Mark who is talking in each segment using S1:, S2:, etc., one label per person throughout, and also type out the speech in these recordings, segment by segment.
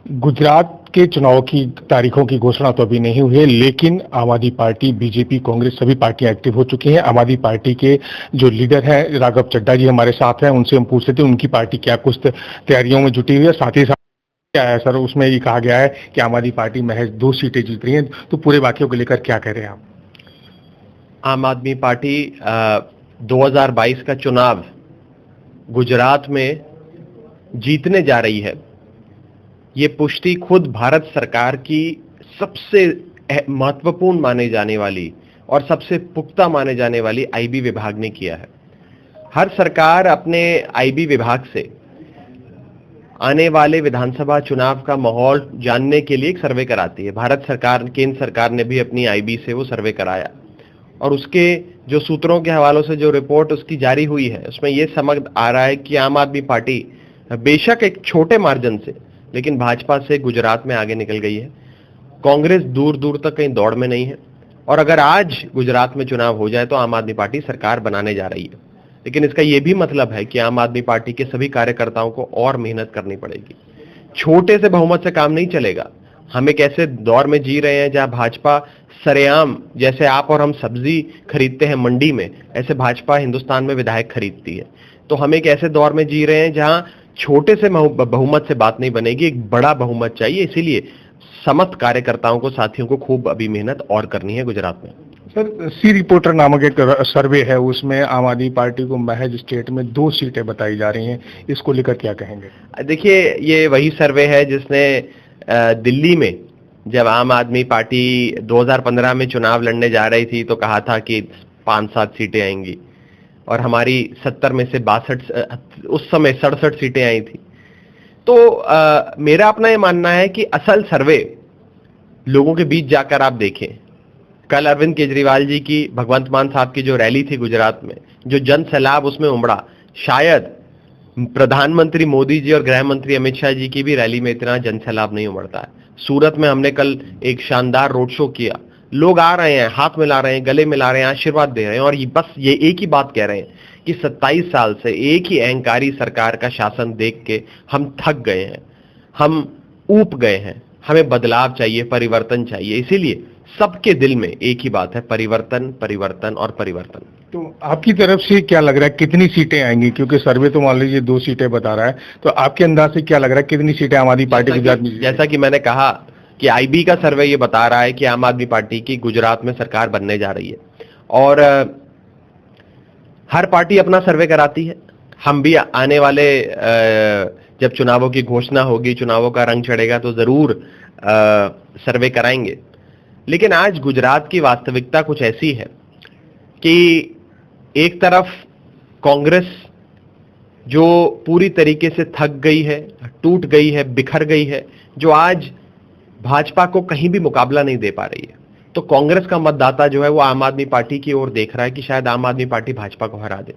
S1: गुजरात के चुनाव की तारीखों की घोषणा तो अभी नहीं हुई है, लेकिन आम आदमी पार्टी, बीजेपी, कांग्रेस सभी पार्टियां एक्टिव हो चुकी हैं। आम आदमी पार्टी के जो लीडर हैं राघव चड्ढा जी हमारे साथ हैं, उनसे हम पूछ रहे थे उनकी पार्टी क्या कुछ तैयारियों में जुटी हुई है। साथ ही साथ क्या है सर, उसमें ये कहा गया है कि आम आदमी पार्टी महज 2 सीटें जीत रही है, तो पूरे वाकये को लेकर क्या कह रहे हैं आप?
S2: आम आदमी पार्टी 2022 का चुनाव गुजरात में जीतने जा रही है, ये पुष्टि खुद भारत सरकार की सबसे महत्वपूर्ण माने जाने वाली और सबसे पुख्ता माने जाने वाली आईबी विभाग ने किया है। हर सरकार अपने आईबी विभाग से आने वाले विधानसभा चुनाव का माहौल जानने के लिए एक सर्वे कराती है। भारत सरकार, केंद्र सरकार ने भी अपनी आईबी से वो सर्वे कराया और उसके जो सूत्रों के हवालों से जो रिपोर्ट उसकी जारी हुई है, उसमें यह समझ आ रहा है कि आम आदमी पार्टी बेशक एक छोटे मार्जिन से, लेकिन भाजपा से गुजरात में आगे निकल गई है। कांग्रेस दूर दूर तक कहीं दौड़ में नहीं है और अगर आज गुजरात में चुनाव हो जाए तो आम आदमी पार्टी सरकार बनाने जा रही है। लेकिन इसका यह भी मतलब है कि आम आदमी पार्टी के सभी कार्यकर्ताओं को और मेहनत करनी पड़ेगी। छोटे से बहुमत से काम नहीं चलेगा। हम एक ऐसे दौर में जी रहे हैं जहां भाजपा सरेआम, जैसे आप और हम सब्जी खरीदते हैं मंडी में, ऐसे भाजपा हिंदुस्तान में विधायक खरीदती है। तो हम एक ऐसे दौर में जी रहे हैं जहां छोटे से बहुमत से बात नहीं बनेगी, एक बड़ा बहुमत चाहिए। इसीलिए समस्त कार्यकर्ताओं को, साथियों को खूब अभी मेहनत और करनी है गुजरात में।
S1: सर, सी रिपोर्टर नामक एक सर्वे है, उसमें आम आदमी पार्टी को महज स्टेट में 2 सीटें बताई जा रही हैं, इसको लेकर क्या कहेंगे?
S2: देखिए, ये वही सर्वे है जिसने दिल्ली में जब आम आदमी पार्टी 2015 में चुनाव लड़ने जा रही थी तो कहा था कि 5-7 सीटें आएंगी और हमारी 70 में से 62, उस समय 67 सीटें आई थी। तो मेरा अपना ये मानना है कि असल सर्वे लोगों के बीच जाकर आप देखें। कल अरविंद केजरीवाल जी की, भगवंत मान साहब की जो रैली थी गुजरात में, जो जन सैलाब उसमें उमड़ा, शायद प्रधानमंत्री मोदी जी और गृह मंत्री अमित शाह जी की भी रैली में इतना जन सैलाब नहीं उमड़ता है। सूरत में हमने कल एक शानदार रोड शो किया। लोग आ रहे हैं, हाथ मिला रहे हैं, गले मिला रहे हैं, आशीर्वाद दे रहे हैं और ये बस ये एक ही बात कह रहे हैं कि 27 साल से एक ही अहंकारी सरकार का शासन देख के हम थक गए हैं, हम ऊब गए हैं, हमें बदलाव चाहिए, परिवर्तन चाहिए। इसीलिए सबके दिल में एक ही बात है, परिवर्तन, परिवर्तन और परिवर्तन।
S1: तो आपकी तरफ से क्या लग रहा है, कितनी सीटें आएंगी? क्योंकि सर्वे तो मान लीजिए 2 सीटें बता रहा है, तो आपके अंदाज से क्या लग रहा है कितनी सीटें आम आदमी पार्टी गुजरात में?
S2: जैसा कि मैंने कहा कि आईबी का सर्वे ये बता रहा है कि आम आदमी पार्टी की गुजरात में सरकार बनने जा रही है और हर पार्टी अपना सर्वे कराती है। हम भी आने वाले जब चुनावों की घोषणा होगी, चुनावों का रंग चढ़ेगा तो जरूर सर्वे कराएंगे। लेकिन आज गुजरात की वास्तविकता कुछ ऐसी है कि एक तरफ कांग्रेस जो पूरी तरीके से थक गई है, टूट गई है, बिखर गई है, जो आज भाजपा को कहीं भी मुकाबला नहीं दे पा रही है, तो कांग्रेस का मतदाता जो है वो आम आदमी पार्टी की ओर देख रहा है कि शायद आम आदमी पार्टी भाजपा को हरा दे।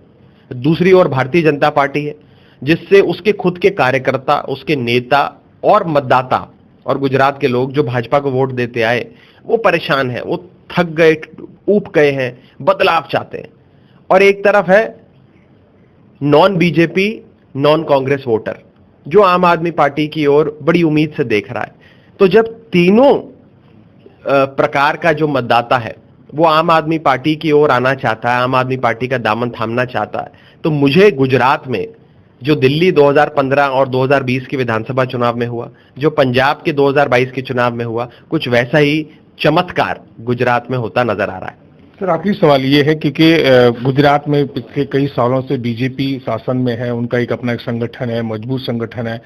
S2: दूसरी ओर भारतीय जनता पार्टी है जिससे उसके खुद के कार्यकर्ता, उसके नेता और मतदाता और गुजरात के लोग जो भाजपा को वोट देते आए वो परेशान है, वो थक गए, ऊब गए हैं, बदलाव चाहते हैं। और एक तरफ है non BJP, non Congress voter जो आम आदमी पार्टी की ओर बड़ी उम्मीद से देख रहा है। तो जब तीनों प्रकार का जो मतदाता है वो आम आदमी पार्टी की ओर आना चाहता है, आम आदमी पार्टी का दामन थामना चाहता है, तो मुझे गुजरात में जो दिल्ली 2015 और 2020 के विधानसभा चुनाव में हुआ, जो पंजाब के 2022 के चुनाव में हुआ, कुछ वैसा ही चमत्कार गुजरात में होता नजर आ रहा है।
S1: सर, आखिरी सवाल ये है क्योंकि गुजरात में पिछले कई सालों से बीजेपी शासन में है, उनका एक अपना एक संगठन है, मजबूत संगठन है।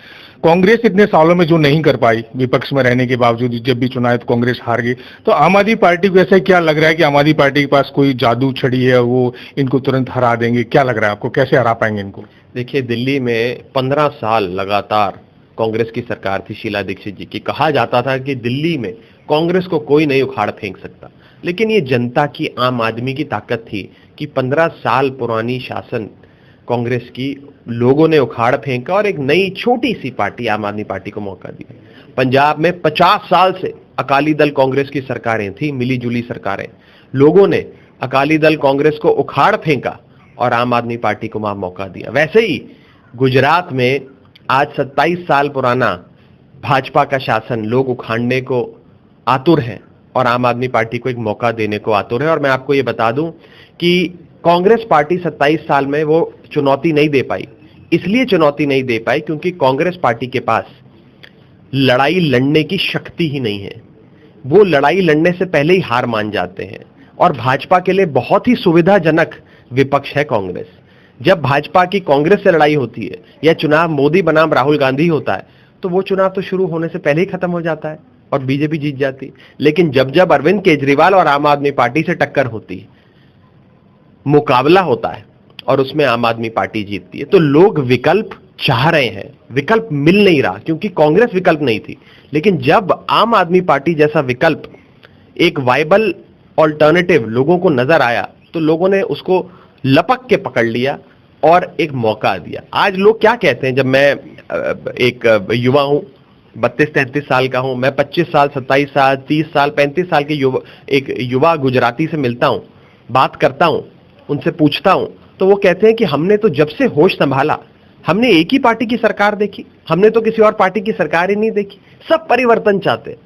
S1: कांग्रेस इतने सालों में जो नहीं कर पाई, विपक्ष में रहने के बावजूद जब भी चुनाव तो कांग्रेस हार गई, तो आम आदमी पार्टी को ऐसा क्या लग रहा है कि आम आदमी पार्टी के पास कोई जादू छड़ी है, वो इनको तुरंत हरा देंगे? क्या लग रहा है आपको, कैसे हरा पाएंगे इनको?
S2: देखिए, दिल्ली में 15 साल लगातार कांग्रेस की सरकार थी शीला दीक्षित जी की। कहा जाता था कि दिल्ली में कांग्रेस को कोई नहीं उखाड़ फेंक सकता, लेकिन ये जनता की, आम आदमी की ताकत थी कि 15 साल पुरानी शासन कांग्रेस की लोगों ने उखाड़ फेंका और एक नई छोटी सी पार्टी आम आदमी पार्टी को मौका दिया। पंजाब में 50 साल से अकाली दल कांग्रेस की सरकारें थी, मिली जुली सरकारें। लोगों ने अकाली दल कांग्रेस को उखाड़ फेंका और आम आदमी पार्टी को वहां मौका दिया। वैसे ही गुजरात में आज 27 साल पुराना भाजपा का शासन लोग उखाड़ने को आतुर हैं और आम आदमी पार्टी को एक मौका देने को आतुर है। और मैं आपको ये बता दूं कि कांग्रेस पार्टी 27 साल में वो चुनौती नहीं दे पाई। इसलिए चुनौती नहीं दे पाई क्योंकि कांग्रेस पार्टी के पास लड़ाई लड़ने की शक्ति ही नहीं है। वो लड़ाई लड़ने से पहले ही हार मान जाते हैं और भाजपा के लिए बहुत ही सुविधाजनक विपक्ष है कांग्रेस। जब भाजपा की कांग्रेस से लड़ाई होती है या चुनाव मोदी बनाम राहुल गांधी होता है तो वो चुनाव तो शुरू होने से पहले ही खत्म हो जाता है और बीजेपी जीत जाती। लेकिन जब जब अरविंद केजरीवाल और आम आदमी पार्टी से टक्कर होती है, मुकाबला होता है और उसमें आम आदमी पार्टी जीतती है, तो लोग विकल्प चाह रहे हैं, विकल्प मिल नहीं रहा क्योंकि कांग्रेस विकल्प नहीं थी। लेकिन जब आम आदमी पार्टी जैसा विकल्प, एक वाइबल ऑल्टरनेटिव लोगों को नजर आया तो लोगों ने उसको लपक के पकड़ लिया और एक मौका दिया। आज लोग क्या कहते हैं, जब मैं एक युवा हूं, 32-33 साल का हूं, मैं 25 साल, 27 साल, 30 साल, 35 साल के एक युवा गुजराती से मिलता हूं, बात करता हूं, उनसे पूछता हूं, तो वो कहते हैं कि हमने तो जब से होश संभाला हमने एक ही पार्टी की सरकार देखी, हमने तो किसी और पार्टी की सरकार ही नहीं देखी। सब परिवर्तन चाहते हैं।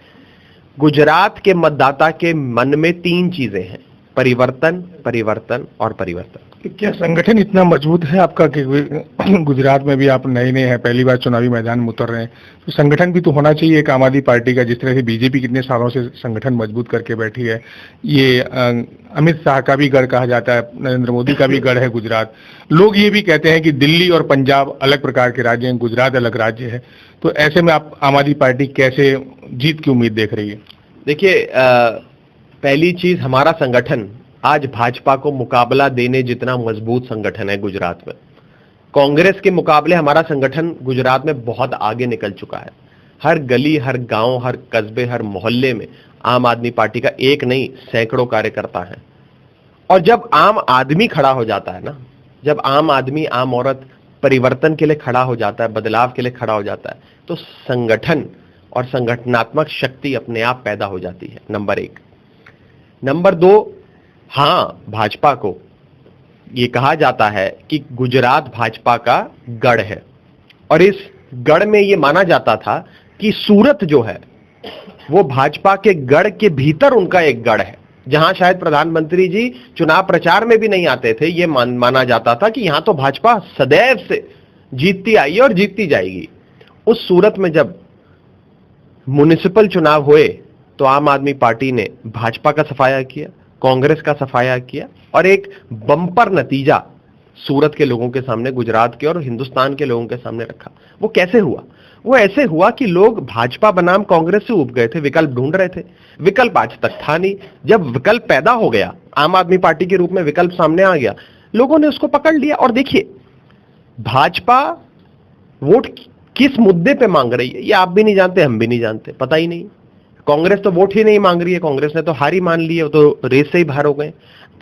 S2: गुजरात के मतदाता के मन में 3 चीजें हैं, परिवर्तन, परिवर्तन और परिवर्तन।
S1: क्या संगठन इतना मजबूत है आपका कि गुजरात में भी आप नए हैं, पहली बार चुनावी मैदान में उतर रहे हैं, तो संगठन भी तो होना चाहिए एक आम आदमी पार्टी का। जिस तरह से बीजेपी कितने सालों से संगठन मजबूत करके बैठी है, ये अमित शाह का भी गढ़ कहा जाता है, नरेंद्र मोदी का भी गढ़ है गुजरात। लोग ये भी कहते हैं कि दिल्ली और पंजाब अलग प्रकार के राज्य हैं, गुजरात अलग राज्य है। तो ऐसे में आप आम आदमी पार्टी कैसे जीत की उम्मीद देख रही है?
S2: देखिए, पहली चीज, हमारा संगठन आज भाजपा को मुकाबला देने जितना मजबूत संगठन है गुजरात में। कांग्रेस के मुकाबले हमारा संगठन गुजरात में बहुत आगे निकल चुका है। हर गली, हर गांव, हर कस्बे, हर मोहल्ले में आम आदमी पार्टी का एक नहीं सैकड़ों कार्यकर्ता हैं। और जब आम आदमी खड़ा हो जाता है ना, जब आम आदमी, आम औरत परिवर्तन के लिए खड़ा हो जाता है, बदलाव के लिए खड़ा हो जाता है, तो संगठन और संगठनात्मक शक्ति अपने आप पैदा हो जाती है, नंबर 1। नंबर 2, हाँ, भाजपा को ये कहा जाता है कि गुजरात भाजपा का गढ़ है और इस गढ़ में ये माना जाता था कि सूरत जो है वो भाजपा के गढ़ के भीतर उनका एक गढ़ है, जहां शायद प्रधानमंत्री जी चुनाव प्रचार में भी नहीं आते थे। ये माना जाता था कि यहां तो भाजपा सदैव से जीतती आई है और जीतती जाएगी। उस सूरत में जब म्युनिसिपल चुनाव हुए तो आम आदमी पार्टी ने भाजपा का सफाया किया, कांग्रेस का सफाया किया और एक बम्पर नतीजा सूरत के लोगों के सामने, गुजरात के और हिंदुस्तान के लोगों के सामने रखा। वो कैसे हुआ? वो ऐसे हुआ कि लोग भाजपा बनाम कांग्रेस से उब गए थे, विकल्प ढूंढ रहे थे। विकल्प आज तक था नहीं। जब विकल्प पैदा हो गया, आम आदमी पार्टी के रूप में विकल्प सामने आ गया, लोगों ने उसको पकड़ लिया। और देखिए, भाजपा वोट किस मुद्दे पे मांग रही है ये आप भी नहीं जानते, हम भी नहीं जानते, पता ही नहीं। कांग्रेस तो वोट ही नहीं मांग रही है, कांग्रेस ने तो हार ही मान ली है, तो रेस से ही बाहर हो गए।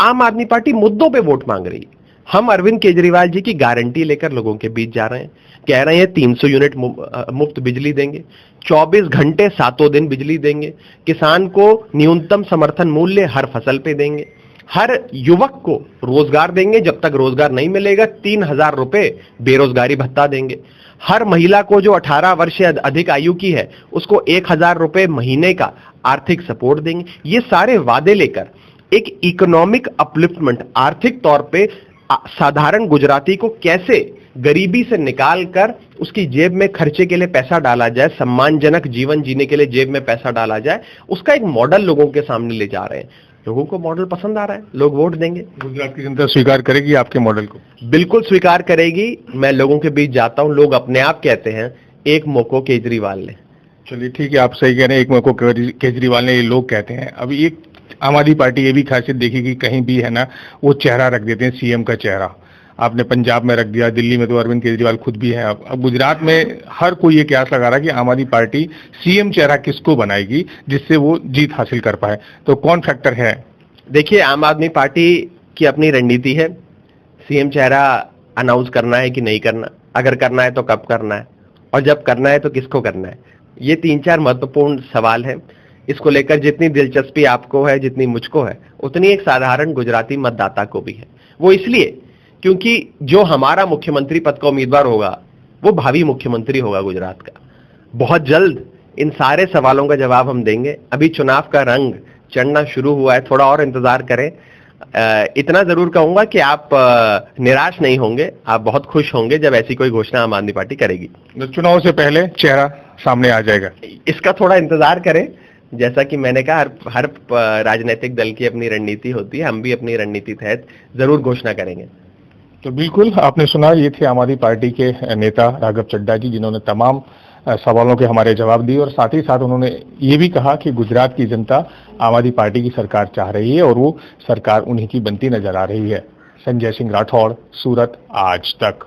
S2: आम आदमी पार्टी मुद्दों पे वोट मांग रही है। हम अरविंद केजरीवाल जी की गारंटी लेकर लोगों के बीच जा रहे हैं, कह रहे हैं 300 यूनिट मुफ्त बिजली देंगे, 24 घंटे 7 दिन बिजली देंगे, किसान को न्यूनतम समर्थन मूल्य हर फसल पे देंगे, हर युवक को रोजगार देंगे, जब तक रोजगार नहीं मिलेगा 3000 रुपए बेरोजगारी भत्ता देंगे, हर महिला को जो 18 वर्ष से अधिक आयु की है उसको 1000 रुपए महीने का आर्थिक सपोर्ट देंगे। ये सारे वादे लेकर एक इकोनॉमिक अपलिफ्टमेंट, आर्थिक तौर पे साधारण गुजराती को कैसे गरीबी से निकाल कर उसकी जेब में खर्चे के लिए पैसा डाला जाए, सम्मानजनक जीवन जीने के लिए जेब में पैसा डाला जाए, उसका एक मॉडल लोगों के सामने ले जा रहे हैं। लोगों को मॉडल पसंद आ रहा है, लोग वोट देंगे।
S1: गुजरात की जनता स्वीकार करेगी आपके मॉडल को?
S2: बिल्कुल स्वीकार करेगी। मैं लोगों के बीच जाता हूं, लोग अपने आप कहते हैं एक मौको केजरीवाल ने।
S1: चलिए ठीक है, आप सही कह रहे हैं, एक मौको केजरीवाल ने, ये लोग कहते हैं। अभी एक आम आदमी पार्टी ये भी खासियत देखी कि कहीं भी है ना, वो चेहरा रख देते हैं, सीएम का चेहरा। आपने पंजाब में रख दिया, दिल्ली में तो अरविंद केजरीवाल खुद भी है। अब गुजरात में हर कोई ये कयास लगा रहा है कि आम आदमी पार्टी सीएम चेहरा किसको बनाएगी जिससे वो जीत हासिल कर पाए, तो कौन फैक्टर है?
S2: देखिए, आम आदमी पार्टी की अपनी रणनीति है, सीएम चेहरा अनाउंस करना है कि नहीं करना, अगर करना है तो कब करना है, और जब करना है तो किसको करना है। ये 3-4 महत्वपूर्ण सवाल है। इसको लेकर जितनी दिलचस्पी आपको है, जितनी मुझको है, उतनी एक साधारण गुजराती मतदाता को भी है। वो इसलिए क्योंकि जो हमारा मुख्यमंत्री पद का उम्मीदवार होगा वो भावी मुख्यमंत्री होगा गुजरात का। बहुत जल्द इन सारे सवालों का जवाब हम देंगे। अभी चुनाव का रंग चढ़ना शुरू हुआ है, थोड़ा और इंतजार करें। इतना जरूर कहूंगा कि आप निराश नहीं होंगे, आप बहुत खुश होंगे जब ऐसी कोई घोषणा आम आदमी पार्टी करेगी।
S1: चुनाव से पहले चेहरा सामने आ जाएगा,
S2: इसका थोड़ा इंतजार करें। जैसा कि मैंने कहा, हर राजनीतिक दल की अपनी रणनीति होती है, हम भी अपनी रणनीति तहत जरूर घोषणा करेंगे।
S1: तो बिल्कुल आपने सुना, ये थे आम आदमी पार्टी के नेता राघव चड्ढा जी, जिन्होंने तमाम सवालों के हमारे जवाब दिए और साथ ही साथ उन्होंने ये भी कहा कि गुजरात की जनता आम आदमी पार्टी की सरकार चाह रही है और वो सरकार उन्हीं की बनती नजर आ रही है। संजय सिंह राठौड़, सूरत, आज तक।